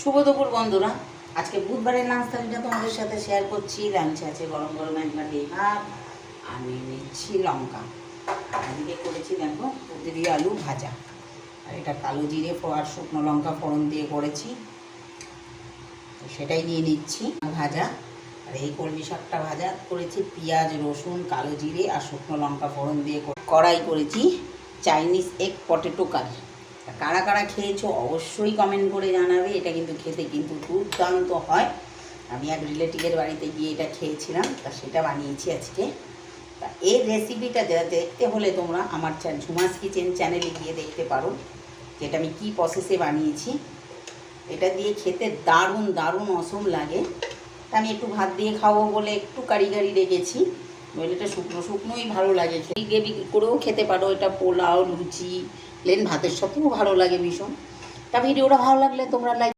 শুভ দুপুর বন্ধুরা। আজকে বুধবারের লাঞ্চ থালিটা তোমাদের সাথে শেয়ার করছি। লাঞ্চে আছে গরম গরম একবার ভাত, আমি নিচ্ছি লঙ্কা, এদিকে করেছি দেখো কুদরি আলু ভাজা, আর এটা কালো জিরে আর শুকনো লঙ্কা ফোড়ন দিয়ে করেছি, তো সেটাই নিয়ে নিচ্ছি ভাজা। আর এই কলমি শাকটা ভাজা করেছি পেঁয়াজ রসুন কালো জিরে আর শুকনো লঙ্কা ফোড়ন দিয়ে কড়াই করেছি চাইনিজ এগ পটেটো কারি। কারা কারা খেয়েছো অবশ্যই কমেন্ট করে জানাবে। এটা কিন্তু খেতে কিন্তু দুর্দান্ত হয়। আমি এক রিলেটিভের বাড়িতে গিয়ে এটা খেয়েছিলাম, তা সেটা বানিয়েছি আজকে। তা এর রেসিপিটা দেখতে হলে তোমরা আমার ঝুমাস কিচেন চ্যানেলে গিয়ে দেখতে পারো যেটা আমি কী প্রসেসে বানিয়েছি। এটা দিয়ে খেতে দারুণ দারুণ অসম লাগে। তা আমি একটু ভাত দিয়ে খাবো বলে একটু কারিগারি রেখেছি, নইলে এটা শুকনো শুকনোই ভালো লাগে। গ্রেভি করেও খেতে পারো, এটা পোলাও লুচি প্লেন ভাতের সাথেও ভালো লাগে ভীষণ। তা ভিডিওটা ভালো লাগলে তোমরা লাইক